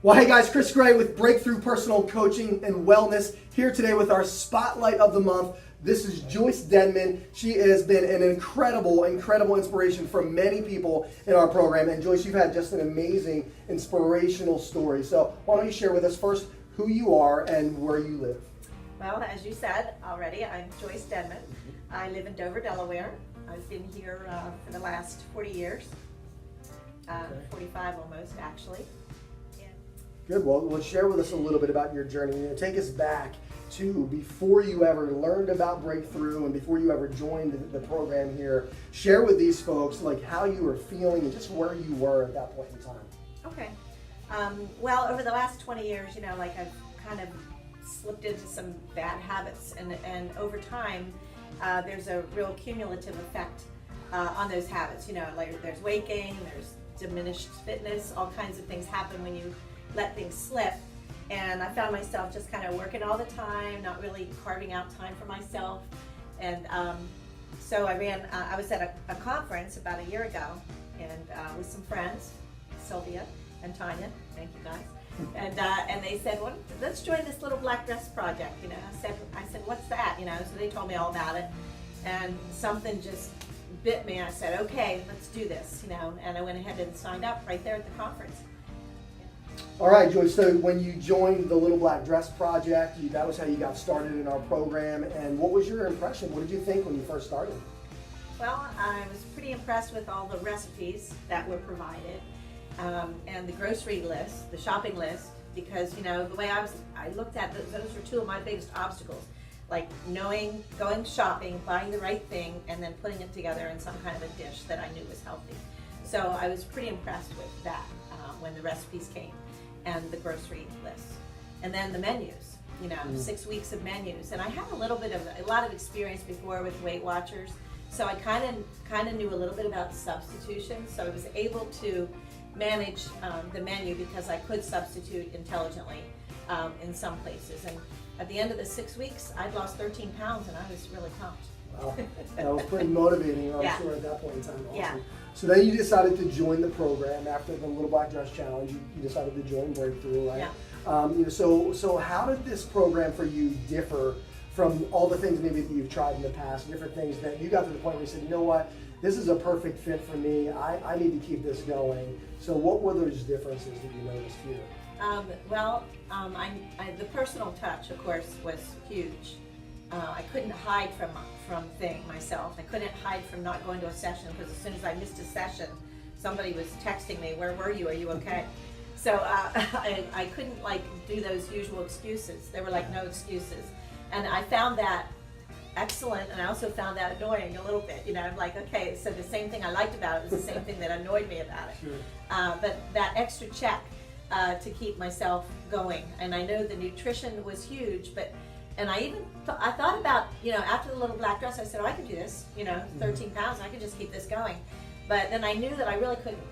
Well, hey guys, Chris Gray with Breakthrough Personal Coaching and Wellness here today with our Spotlight of the Month. This is Joyce Denman. She has been an incredible inspiration for many people in our program. And Joyce, you've had just an amazing, inspirational story. So why don't you share with us first who you are and where you live? Well, as you said already, I'm Joyce Denman. I live in Dover, Delaware. I've been here for the last 40 years, 45 almost actually. Good. Well, share with us a little bit about your journey. Take us back to before you ever learned about Breakthrough and before you ever joined the program here. Share with these folks like how you were feeling and just where you were at that point in time. Okay. Well, over the last 20 years, like I've kind of slipped into some bad habits, and over time, there's a real cumulative effect on those habits. Like there's weight gain, there's diminished fitness, all kinds of things happen when you let things slip. And I found myself just kind of working all the time, not really carving out time for myself. And so I was at a conference about a year ago, and with some friends, Sylvia and Tanya, thank you guys. And they said, well, let's join this little black dress project. I said, what's that? So they told me all about it, and something just bit me. I said, okay, let's do this. And I went ahead and signed up right there at the conference. All right, Joyce, so when you joined the Little Black Dress Project, that was how you got started in our program. And what was your impression? What did you think when you first started? Well, I was pretty impressed with all the recipes that were provided, and the grocery list, the shopping list, because, the way I looked at those were two of my biggest obstacles, like going shopping, buying the right thing, and then putting it together in some kind of a dish that I knew was healthy. So I was pretty impressed with that when the recipes came, and the grocery lists, and then the menus. 6 weeks of menus, and I had a lot of experience before with Weight Watchers, so I kind of knew a little bit about substitution. So I was able to manage the menu because I could substitute intelligently in some places. And at the end of the 6 weeks, I'd lost 13 pounds, and I was really pumped. Wow, that was pretty motivating, I'm Yeah. sure, at that point in time. Awesome. Yeah. So then you decided to join the program after the Little Black Dress Challenge. You decided to join Breakthrough, right? Yeah. So how did this program for you differ from all the things maybe that you've tried in the past, different things that you got to the point where you said, you know what, this is a perfect fit for me. I need to keep this going. So what were those differences that you noticed here? The personal touch, of course, was huge. I couldn't hide from myself. I couldn't hide from not going to a session, because as soon as I missed a session, somebody was texting me, "Where were you? Are you okay?" So I couldn't do those usual excuses. There were no excuses, and I found that excellent, and I also found that annoying a little bit. I'm like, okay, so the same thing I liked about it was the same thing that annoyed me about it. Sure. But that extra check to keep myself going, and I know the nutrition was huge, and I even I thought about, after the Little Black Dress, I said, oh, I can do this, 13 pounds, I could just keep this going. But then I knew that I really couldn't.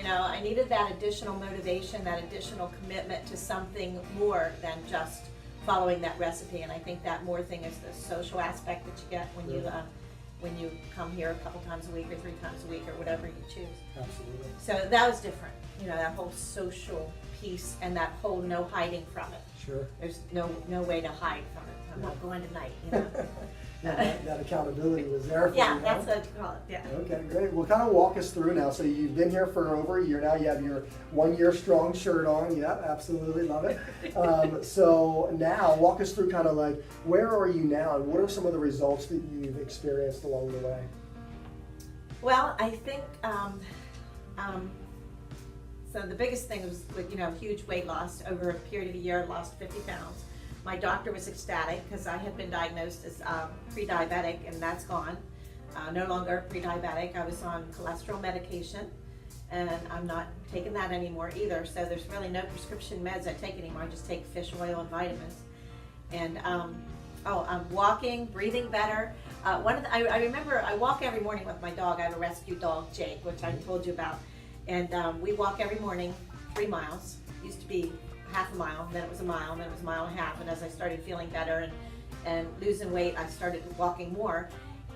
I needed that additional motivation, that additional commitment to something more than just following that recipe. And I think that more thing is the social aspect that you get when you come here a couple times a week or 3 times a week or whatever you choose. Absolutely. So that was different, that whole social piece and that whole no hiding from it. Sure. There's no way to hide from it. I'm not going tonight, that accountability was there for you. Yeah, that's what you call it, yeah. Okay, great. Well, kind of walk us through now. So you've been here for over a year now. You have your 1 year strong shirt on. Yeah, absolutely love it. So now walk us through kind of where are you now, and what are some of the results that you've experienced along the way? Well, I think, so the biggest thing was, huge weight loss. Over a period of a year, I lost 50 pounds. My doctor was ecstatic because I had been diagnosed as pre-diabetic, and that's gone. No longer pre-diabetic. I was on cholesterol medication, and I'm not taking that anymore either. So there's really no prescription meds I take anymore. I just take fish oil and vitamins. And I'm walking, breathing better. I remember I walk every morning with my dog. I have a rescue dog, Jake, which I told you about. And we walk every morning 3 miles. Used to be half a mile, then it was a mile, then it was a mile and a half. And as I started feeling better and losing weight, I started walking more.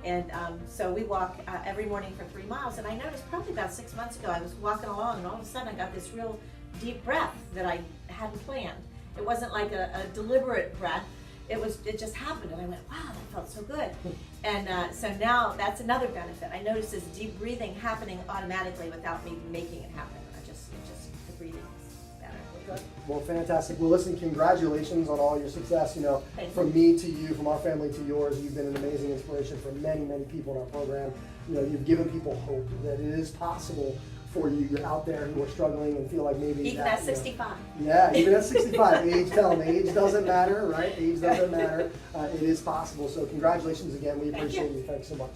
And so we walk every morning for 3 miles. And I noticed probably about 6 months ago, I was walking along, and all of a sudden I got this real deep breath that I hadn't planned. It wasn't like a deliberate breath. It just happened, and I went, wow, that felt so good. And so now that's another benefit. I noticed this deep breathing happening automatically without me making it happen. The breathing is better. Good. Well, fantastic. Well, listen, congratulations on all your success. From me to you, from our family to yours, you've been an amazing inspiration for many, many people in our program. You've given people hope that it is possible for you. You're out there who are struggling and feel like maybe even at 65. Yeah, even at 65. Tell them, age doesn't matter, right? Age doesn't matter. It is possible. So congratulations again. We appreciate you. Thanks so much.